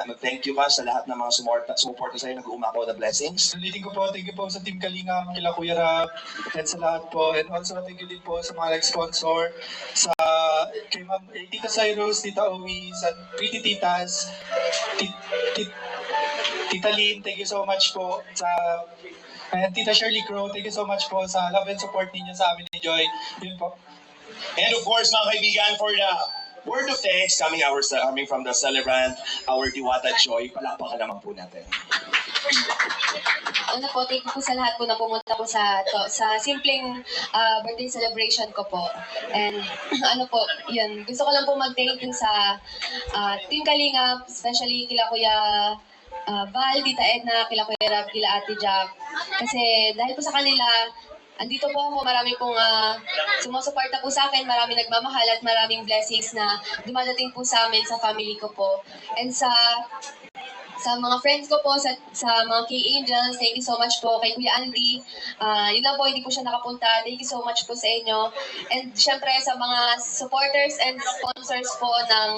mag-thank you ka sa lahat ng mga sumuporta sa'yo, nag-uumakaw na blessings. Ulitin ko po, thank you po sa Team Kalinga, kila Kuya Rab, and sa lahat po. And also, thank you din po sa mga nag-sponsor, kay Ma'am Tita Cyrus, Tita Owi, sa Pretty Titas, Tita Lynn, thank you so much po. And Tita Shirley Crow, thank you so much po sa love and support ninyo sa amin ni Joy. Yun po. And of course, mga kaibigan, for the word of thanks coming from the celebrant, our Diwata Joy, palakpakan naman po natin. Una po, thank you po sa lahat po na pumunta po sa simpleng birthday celebration ko po. And ano po, yun, gusto ko lang po mag-thank you sa Team Kalinga, especially kila Kuya Val, Tita Edna, kila Kuya Rab, kila Ate Jack. Kasi dahil po sa kanila, andito po ako, marami pong sumusuporta po sa akin, maraming nagmamahal at maraming blessings na dumadating po sa amin, sa family ko po. And sa mga friends ko po, sa mga K-Angels, thank you so much po. Kay Kuya Andy, yun lang po, hindi po siya nakapunta. Thank you so much po sa inyo. And syempre sa mga supporters and sponsors po ng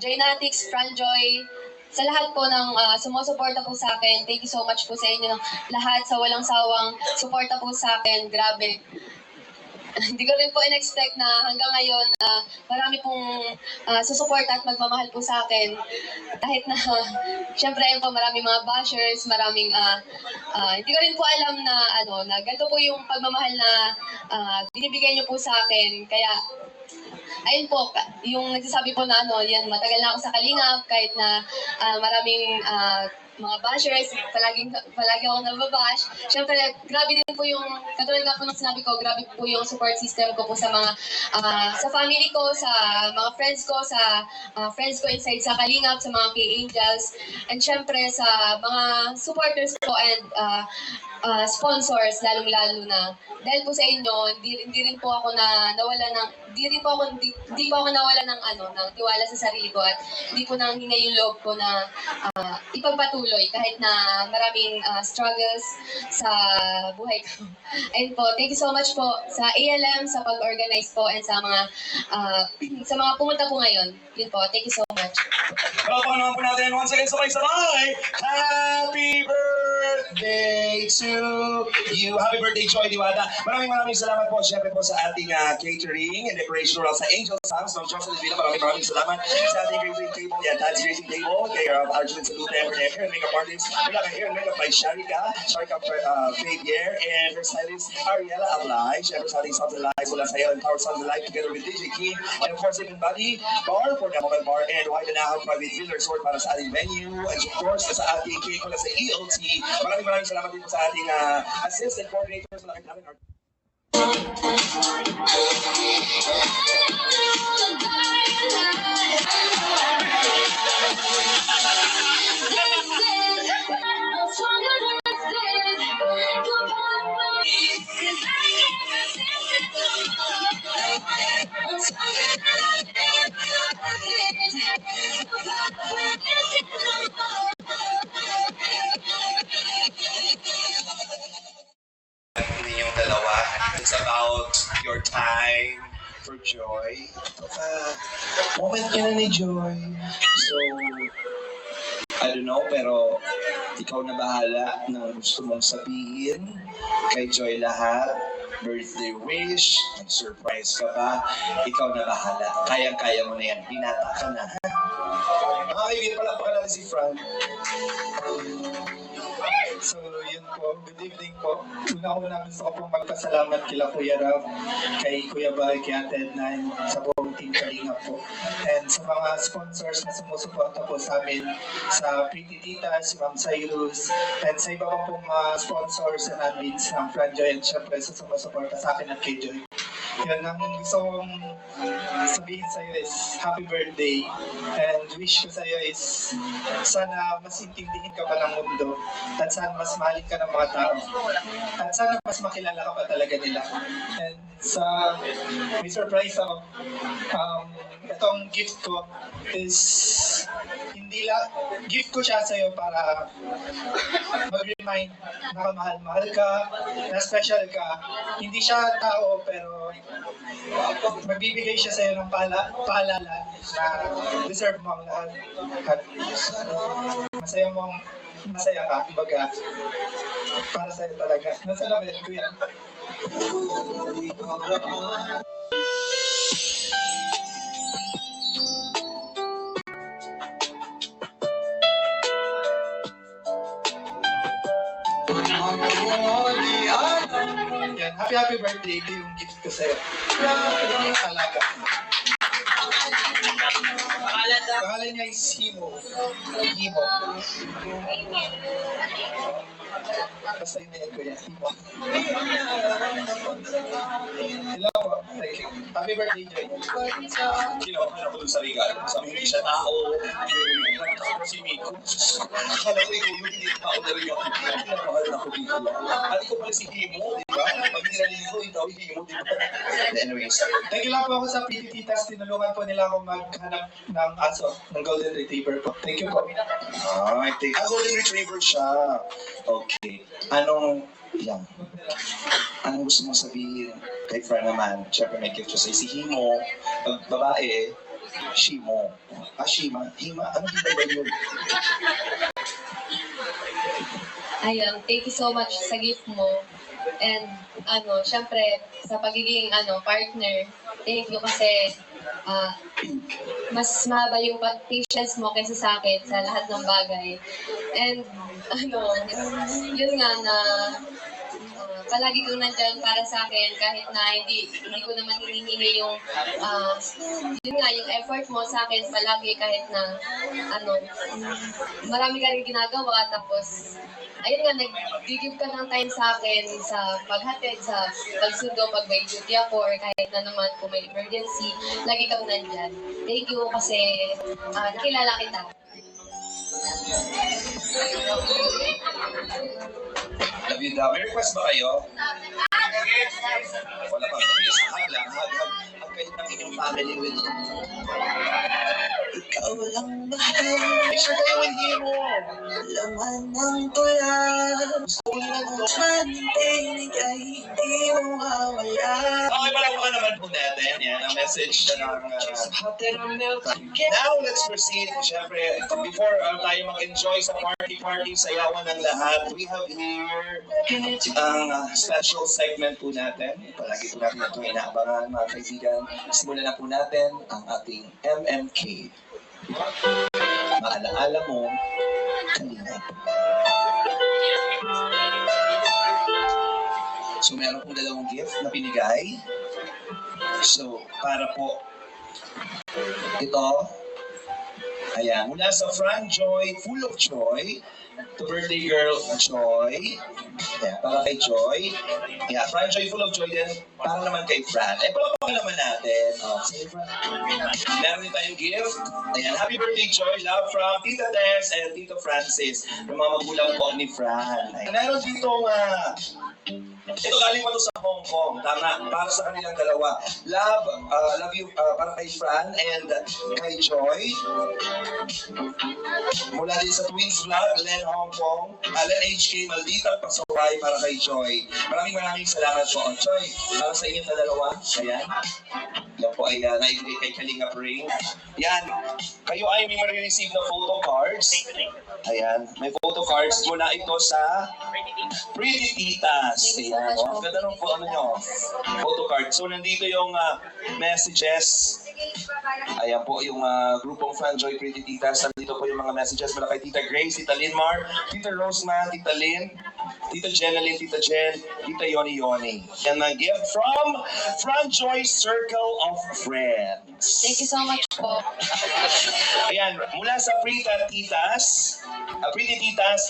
Joynatics, Franjoy, sa lahat po ng sumusuporta po sa akin, thank you so much po sa inyo lahat sa walang sawang suporta po sa akin. Grabe. Hindi ko rin po in-expect na hanggang ngayon marami pong susuporta at magmamahal po sa akin. Kahit na, syempre po maraming mga bashers, maraming, hindi ko rin po alam na ganito po yung pagmamahal na binibigay niyo po sa akin. Kaya, ayun po, yung nagsasabi po na yan, matagal na ako sa Kalingap, kahit na maraming mga bashers, palagi ako nababash. Siyempre, grabe din po yung, katulad nga po ng sinabi ko, grabe po yung support system ko po sa mga, sa family ko, sa mga friends ko, sa friends ko inside sa Kalingap, sa mga K-Angels, and siyempre sa mga supporters ko and sponsors, lalong-lalo na. Dahil po sa inyo, hindi rin po ako nawala ng ng tiwala sa sarili ko at hindi po nanghina yung loob ko na ipagpatuloy kahit na maraming struggles sa buhay ko. Ayun po, thank you so much po sa ALM, sa pag-organize po and sa mga pumunta po ngayon. Yun po, thank you so much. Palakpakan naman po natin once again sabay-sabay. Happy birthday to you. Happy birthday, Joy Diwata. Maraming salamat po syempre po sa ating catering and decoration roll sa Angel Sounds ng Johnson Divina. Maraming salamat sa ating grading table, Dad's grading table, kay Arjun Salute and hair and makeup artist. Wala kay hair and makeup by Sharika Fabier, and her stylist Ariela Ablay. Syempre sa ating Sounds Alive, wala sa and Power Sounds Alive together with DJ King, and of course Even Body Bar for the Mobile Bar, and White and Ahab Private Villa Resort para sa ating venue, and of course sa ating cake mula sa ELT. Maraming salamat din po sa ating assistant coordinators na namin yung dalawa. It's about your time for Joy. Moment ka na ni Joy. So, I don't know, pero ikaw na bahala na gusto mong sabihin kay Joy lahat. Birthday wish, surprise ka ba? Ikaw na bahala. Kayang-kaya mo na yan. Binata ka na. Mga kaibigan, palakpakan natin si Frank. So, yun po. Good evening po. Una-una gusto ko pong magpasalamat kila Kuya Rab, kay Kuya Bay, kay Ate Edna, and sa buong Team Kalinga po. And sa mga sponsors na sumusuporta po sa amin, sa Pretty Tita, si Ma'am Cyrus, and sa iba pa pong sponsors and admins ng Franjoy, and syempre sa sumusuporta sa akin at kay Joy. Yan ang gusto kong sabihin sa'yo is happy birthday, and wish ko sa'yo is sana mas intindihin ka pa ng mundo at sana mas mahalin ka ng mga tao at sana mas makilala ka pa talaga nila. And may surprise ako. Itong gift ko is gift ko siya sa'yo para mag-remind na mahal ka, na special ka. Hindi siya tao pero magbibigay siya sa'yo ng paalala na deserve mo ang lahat. At masaya ka, kumbaga, para sa'yo talaga. Nasa labit, kuya. Yan, happy birthday. Ito yung gift ko sa'yo. Alaga. Pangalan niya is Himo. Himo. Basta yun na yun, kuya. Himo. Hello po. Thank you. Happy birthday, Joy. Kinabahan ako dun sa regalo. Sabi, hindi siya tao. Si Miko. Akala ko ikaw yung hindi tao na regalo. Kinabahan ako dito. At ikaw pala si Himo, di ba? Pag nilaligo ko, ikaw yung Himo, di ba? Anyways. Thank you lang po ako sa PT Titas. Tinulungan po nila ako maghanap ng aso, ng Golden Retriever po. Thank you po. Ay, take. Golden Retriever siya. Okay. Anong gusto mong sabihin kay Fran naman? Siyempre may gift siya sa si Himo. Pag babae, Shimo. Shima. Hima. Ano hima ba yun? Ayun, thank you so much sa gift mo. And syempre, sa pagiging partner, thank you kasi mas mahaba yung patience mo kaysa sa akin sa lahat ng bagay. And yun nga na palagi kang nandyan para sa akin kahit na hindi ko naman hinihingi yung yun nga yung effort mo sa akin palagi kahit na marami ka rin ginagawa tapos ayun nga nag-give ka ng time sa akin sa paghatid sa pagsundo pag may duty ako or kahit na naman kung may emergency lagi kang nandyan. Thank you kasi nakilala kita. Love you daw. May request ba kayo? Wala pa. Yes, hug lang. Hug kayo ng inyong family with you. Ikaw lang mahal, Picture kayo with Himo. laman ng tula. Gusto ko lang mantinig ay hindi mo mawala. Okay, pala ka naman po natin. Yan, ang message ng... Now, let's proceed. Siyempre, before tayo mag-enjoy sa party, sayawan ng lahat, we have here ang special segment po natin. Palagi po natin itong inaabangan, mga kaibigan. Simulan na po natin ang ating MMK. Maalaala mo, Kalingap. So, meron pong dalawang gift na pinigay. So, para po ito, ayan, mula sa Fran Joy, full of joy, to birthday girl Joy. Ayan, para kay Joy. Ayan, Fran Joy, full of joy din, para naman kay Fran. Palapakan naman natin. Sige, Fran. Meron din tayong gift. Ayan, happy birthday Joy, love from Tita Tess and Tito Francis, ng mga magulang po ni Fran. Ayan, meron dito ito galing pa to sa Hong Kong, tama, para sa kanilang dalawa. Love you, para kay Fran and kay Joy. Mula din sa Twins Vlog, Len Hong Kong, Len HK, Maldita Pasaway para kay Joy. Maraming salamat po. Joy, para sa inyong na dalawa. Ayan. Yan po ay naibigay kay Kalinga Ring. Yan, kayo ay may marireceive na photo cards. Ayan, may photo cards mula ito sa Pretty Titas. Ayan, ang ganda nung photo card. So, nandito yung messages. Ayan po yung grupong Fanjoy Pretty Titas. Nandito po yung mga messages mula kay Tita Grace, Tita Linmar, Tita Roseman, Tita Lynn, Tita Jenalyn, Tita Jen, Tita Yoni Yoni. And a gift from Fanjoy Circle of Friends. Thank you so much po. Ayan, mula sa Pretty Titas,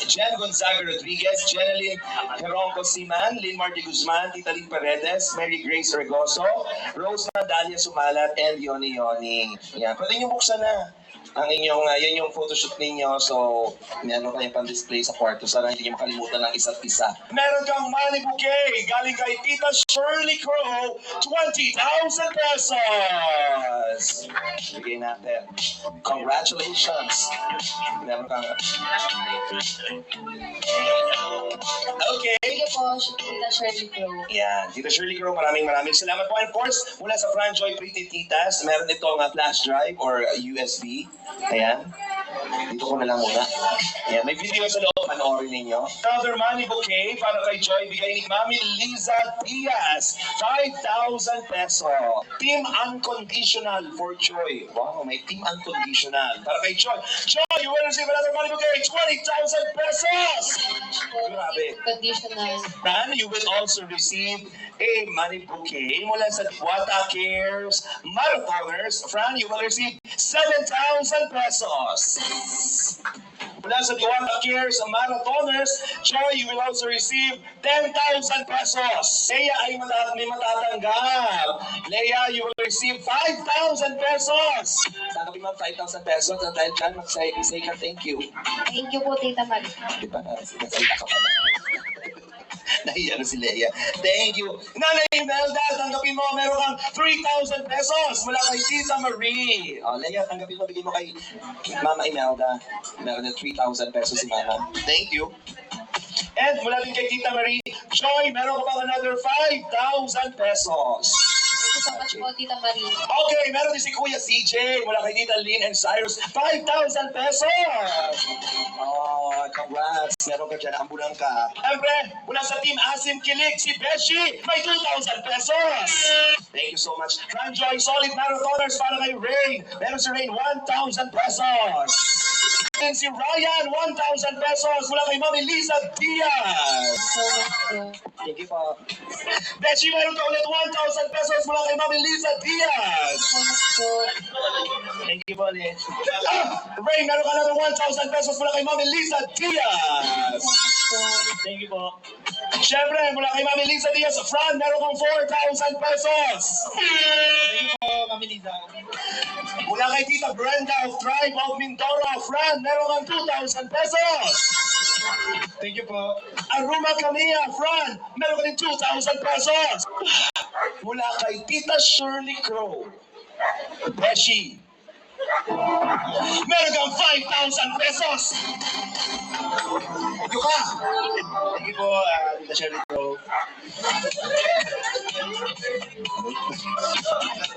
Jen Gonzaga Rodriguez, Jenalyn Heronco Siman, Lynn Marty Guzman, Tita Lynn Paredes, Mary Grace Regoso, Rose Dalia Sumalat, and Yoni Yoni. Ayan, pwede niyo buksan na. ang inyong, yan yung photoshoot ninyo. So, may ano kayong pan-display sa kwarto. Sana hindi nyo makalimutan ng isa't isa. Meron kang money bouquet galing kay Tita Shirley Crow, 20,000 pesos. Bigay natin. Congratulations. Meron kang... Okay. Thank you po, Tita Shirley Crow. Yan, Tita Shirley Crow, maraming salamat po. And of course, mula sa Franjoy Pretty Titas, meron itong flash drive or USB. Ayan. Dito ko na lang muna. Ayan, may video sa loob, panoorin ninyo. Another money bouquet para kay Joy, bigay ni Mami Liza Diaz, 5,000 peso. Team Unconditional for Joy. Wow, may Team Unconditional para kay Joy. Joy, you will receive another money bouquet, 20,000 pesos! Grabe. Conditional. And you will also receive a money bouquet mula sa Diwata Cares Marathoners. Fran, you will receive 7,000 pesos. Mula sa Diwata Cares Marathoners, Joy, you will also receive 10,000 pesos. Leia ay may matatanggap. Leia, you will receive 5,000 pesos. Sana ko ma'am 5,000 pesos at dahil dyan, mag-say ka thank you. Thank you po, Tita Marie. Di ba? Nagsalita ka pala. Nahiya na si Leia. Thank you. Nanay Imelda, tanggapin mo, meron kang 3,000 pesos mula kay Tita Marie. O, Leia, tanggapin mo, bigay mo kay Mama Imelda. Meron na 3,000 pesos si Mama. Thank you. And mula din kay Tita Marie, Joy, meron ka pa another 5,000 pesos. Thank you so much po, Tita Marie. Okay, meron din si Kuya CJ mula kay Tita Lynn and Cyrus, 5,000 pesos! Oh, congrats. Meron ka dyan, ambulan ka. Siyempre, mula sa Team Asim Kilik, si Beshi, may 2,000 pesos! Thank you so much. Franjoy Solid Marathoners para kay Rain. Meron si Rain, 1,000 pesos. And si Ryan, 1,000 pesos mula kay Mami Liza Diaz. So much po. Thank you po. Beshi, meron ka ulit 1,000 pesos mula kay Mami Liza Diaz. So much po. Thank you po ulit. Ray, meron ka natin 1,000 pesos mula kay Mami Liza Diaz. So much po. Thank you po. Siyempre, mula kay Mami Liza Diaz, Fran, meron kang 4,000 pesos. Thank you po, Mami Liza. Mula kay Tita Brenda of Tribe of Mindoro, Fran, meron kang 2,000 pesos. Thank you po. Aruma Camilla, Fran, meron ka din 2,000 pesos. Mula kay Tita Shirley Crow, Beshi, meron kang 5,000 pesos. Yuka! Thank you po, Tita Shirley Crow.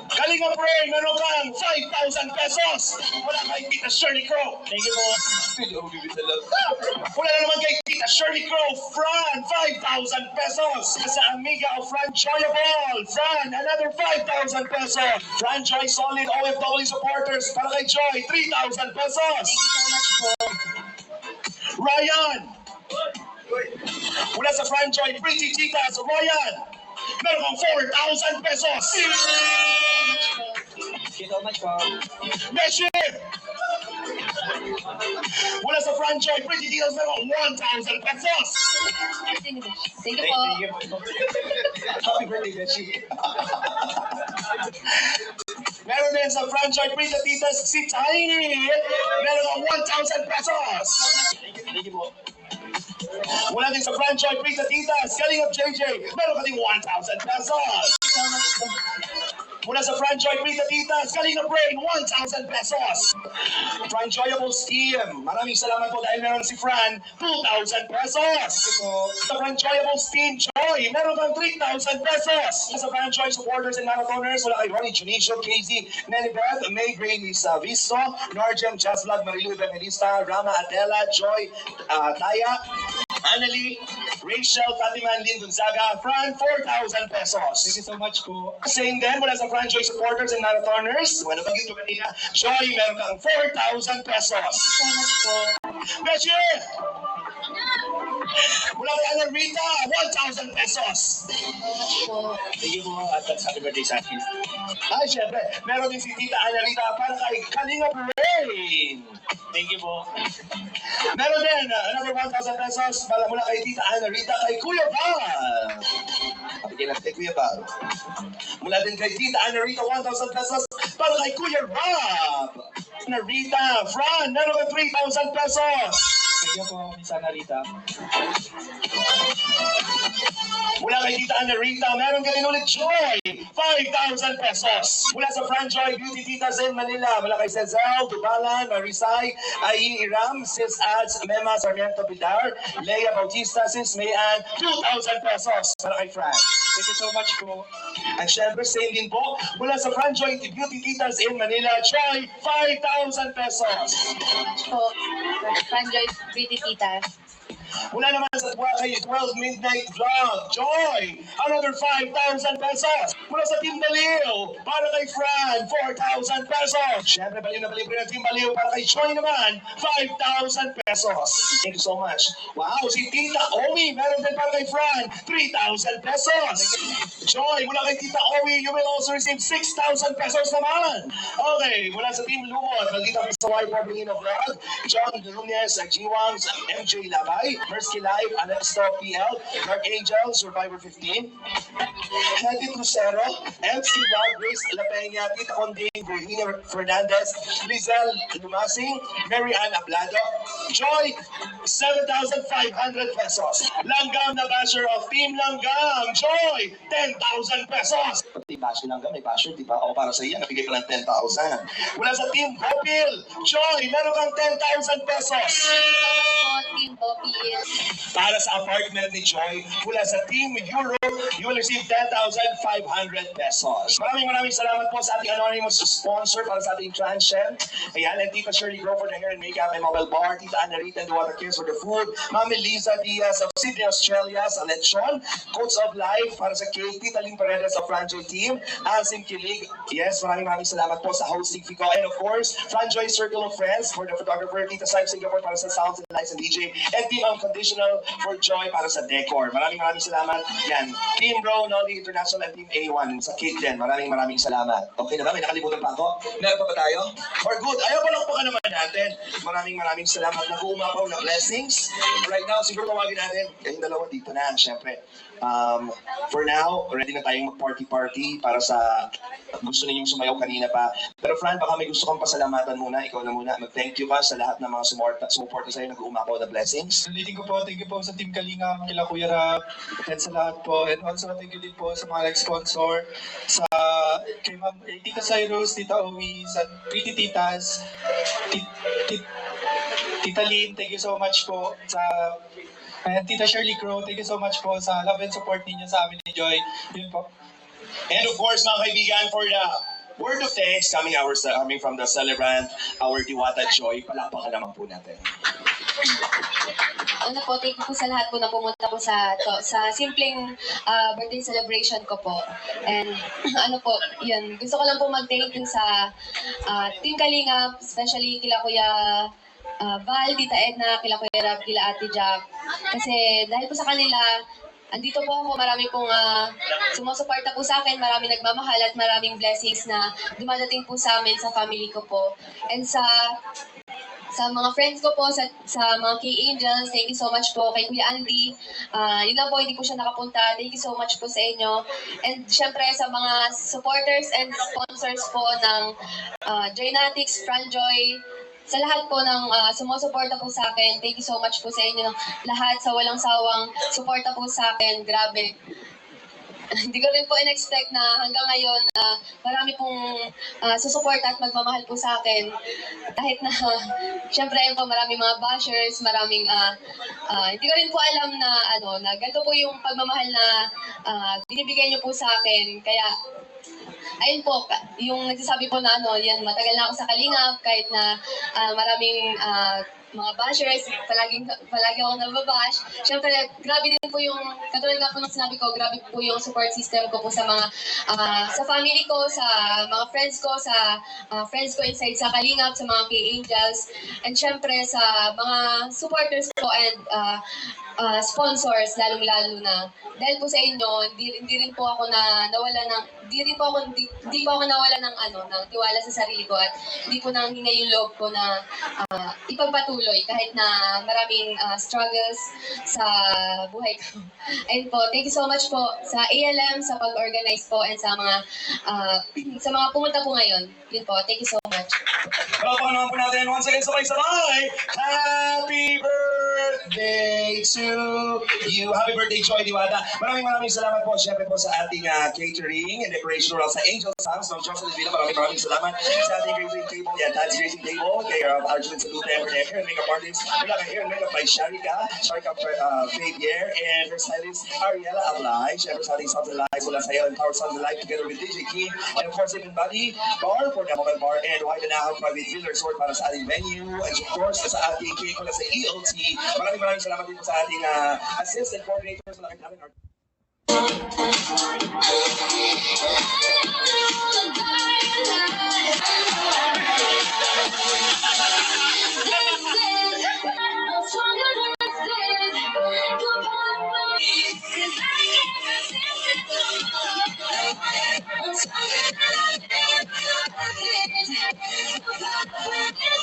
Kalinga Pray, meron kang 5,000 pesos. Wala kay Tita Shirley Crow. Thank you po. Wala na naman kay Tita Shirley Crow. Fran, 5,000 pesos. Sa amiga of Fran Joyable. Fran, another 5,000 pesos. Fran Joy Solid OFW supporters para kay Joy, 3,000 pesos. Thank you so much po. Ryan, mula sa Fran Joy Pretty Titas, Ryan, meron kang 4,000 pesos. Thank you so much po. Beshi! Mula sa Fran Joy Pretty Titas, meron kang 1,000 pesos. Thank you po. Thank you po. Happy birthday, Beshi. Meron din sa Fran Joy Pretty Titas, si Tiny. Meron kang 1,000 pesos. Thank you po. Mula din sa Fran Joy Pretty Titas, galing of JJ, meron ka din 1,000 pesos. So much po. Mula sa Fran Joy Pretty Titas, galing of Brain, 1,000 pesos. Fran Joyable Steam, maraming salamat po dahil meron si Fran, 2,000 pesos. Sa Fran Joyable Steam Joy, meron kang 3,000 pesos. Sa Fran Joy supporters and marathoners, wala kay Ronnie Junicio, Casey, Nelly Beth, May Gray, Lisa Visto, Norgem, Jazz Vlog, Marilu Evangelista, Rama Adela, Joy, Taya, Annalie, Rachel, Fatima, Lynn Gonzaga, Fran, 4,000 pesos. Thank you so much po. Same din mula sa Fran Joy supporters and marathoners. Wala pag ito kanina, Joy, meron kang 4,000 pesos. So much po. Beshi! Mula kay Ana Rita, 1,000 pesos. So much po. Thank you po at happy birthday sa akin. Ay, syempre, meron din si Tita Ana Rita para kay Kalinga Brain. Thank you po. Meron din, another 1,000 pesos para mula kay Tita Ana Rita kay Kuya Val. Kapigyan natin kay Kuya Val. Mula din kay Tita Ana Rita, 1,000 pesos para kay Kuya Rob. Narita. Fran, meron ka 3,000 pesos. Thank you po, Miss Narita. Mula kay Tita Narita, meron ka din ulit Joy, 5,000 pesos. Mula sa Fran Joy Beauty Titas in Manila, mula kay Cezal, Dubalan, Marisay, Ai Iram, Sis Ads, Mema Sarmiento Pilar, Leia Bautista, Sis Mayan, 2,000 pesos para kay Fran. Thank you so much po. At syempre, same din po, mula sa Fran Joy Beauty Titas in Manila, Joy, 5,000 pesos. Po, Franjoy Pretty Tita. Mula naman sa kay 12 Midnight Vlog, Joy, another 5,000 pesos. Mula sa Team Baliw, para kay Fran, 4,000 pesos. Siyempre, baliw na baliw po ng Team Baliw, para kay Joy naman, 5,000 pesos. Thank you so much. Wow, si Tita Owi, meron din para kay Fran, 3,000 pesos. Joy, mula kay Tita Owi, you will also receive 6,000 pesos naman. Okay, mula sa Team Lumot, nandito sa Y Poblino Vlog, John Lunes, G1, MJ Labay, Mersky Live, Anesto PL, Dark Angel, Survivor 15, Hedy Crucero, MC Rod, Grace Lapenya, Tita Conding, Virginia Fernandez, Lizelle Lumasing, Mary Ann Ablado, Joy, 7,500 pesos. Langgam na basher of Team Langgam, Joy, 10,000 pesos. Pati basher Langgam, may basher, di ba? O para sa iya, nabigay ka lang 10,000. Mula sa Team Bopil, Joy, meron kang 10,000 pesos. Po, Team Bopil. Para sa apartment ni Joy, mula sa Team Europe, you will receive 10,500 pesos. Maraming salamat po sa ating anonymous sponsor para sa ating transient. Ayan, and Tita Shirley Grow for the hair and makeup and mobile bar, Tita Anarita and the Water Kids for the food, Mami Liza Diaz of Sydney, Australia sa lechon, Coats of Life para sa cake, Tita Lynn Paredes of Franjoy Team, Asim Kilig. Yes, maraming salamat po sa hosting Fico. And of course, Franjoy Circle of Friends for the photographer, Tita Saib Singapore para sa sounds and lights and DJ, and Team Unconditional for Joy para sa decor. Maraming salamat. Yan, Team Bro, Nolly International and Team A1 sa cake din. Maraming salamat. Okay na ba? May nakalimutan pa ako? Meron pa ba tayo? Or good. Ayaw pa lang po ka naman natin. Maraming salamat. Nag-uumapaw na blessings. Right now, siguro tawagin natin. Kayong dalawa dito na, syempre. For now, ready na tayong mag-party para sa gusto ninyong sumayaw kanina pa. Pero Fran, baka may gusto kang pasalamatan muna. Ikaw na muna. Mag-thank you ka sa lahat ng mga sumuporta sa'yo. Nag-uumapaw na blessings. Ulitin ko po, thank you po sa Team Kalinga, kila Kuya Rap, and sa lahat po. And also, thank you din po sa mga nag-sponsor, sa kay Ma'am Tita Cyrus, Tita Owi, sa Pretty Titas, Tita Lynn, thank you so much po. And Tita Shirley Crow, thank you so much po sa love and support ninyo sa amin ni Joy. Yun po. And of course, mga kaibigan, for the word of thanks coming from the celebrant, our Diwata Joy, palakpakan naman po natin. Una po, thank you po sa lahat po na pumunta po sa simpleng birthday celebration ko po. And ano po, yun, gusto ko lang po mag-thank you sa Team Kalinga, especially kila Kuya Val, Tita Edna, kila Kuya Rab, kila Ate Jack. Kasi dahil po sa kanila, andito po ako, marami pong sumusuporta po sa akin, marami nagmamahal at maraming blessings na dumadating po sa amin, sa family ko po. And sa mga friends ko po, sa mga K-Angels, thank you so much po. Kay Kuya Andy, yun lang po, hindi po siya nakapunta. Thank you so much po sa inyo. And syempre sa mga supporters and sponsors po ng Joynatics, Franjoy, sa lahat po ng sumusuporta po sa akin, thank you so much po sa inyo lahat, sa walang sawang suporta po sa akin. Grabe. Hindi ko rin po in-expect na hanggang ngayon marami pong susuporta at magmamahal po sa akin. Kahit na, syempre po maraming mga bashers, maraming, hindi ko rin po alam na ganito po yung pagmamahal na binibigay niyo po sa akin. Kaya, ayun po, yung nagsasabi po na yan, matagal na ako sa Kalingap, kahit na maraming mga bashers, palagi ako nababash. Siyempre, grabe din po yung, katulad nga po ng sinabi ko, grabe po yung support system ko po sa mga, sa family ko, sa mga friends ko, sa friends ko inside sa Kalingap, sa mga K-Angels, and siyempre sa mga supporters ko and sponsors, lalong-lalo na. Dahil po sa inyo, hindi rin po ako nawala ng tiwala sa sarili ko at hindi po nanghingay yung loob ko na ipagpatuloy pagpatuloy kahit na maraming struggles sa buhay ko. Ayun po, thank you so much po sa ALM, sa pag-organize po, and sa mga sa mga pumunta po ngayon. Yun po, thank you so much. Palakpakan naman po natin once again sabay-sabay. Happy birthday to you. Happy birthday, Joy Diwata. Maraming salamat po syempre po sa ating catering and decoration roll sa Angel Sounds ng Jocelyn Villa. Maraming salamat sa ating grazing table. Yan, Dad's grazing table. Kay Arjun Salute and hair and makeup artist. Wala kay hair and makeup by Sharika Fabier and her stylist Ariela Ablay. Syempre sa ating Sounds and Lives mula sa Ellen Tower Sounds and Lives together with DJ King and of course Even Body Bar for the Mobile Bar and White and Ahab Private Villa Resort para sa ating venue and of course sa ating cake mula sa ELT. Maraming salamat din po sa ating assistant coordinators na namin I'm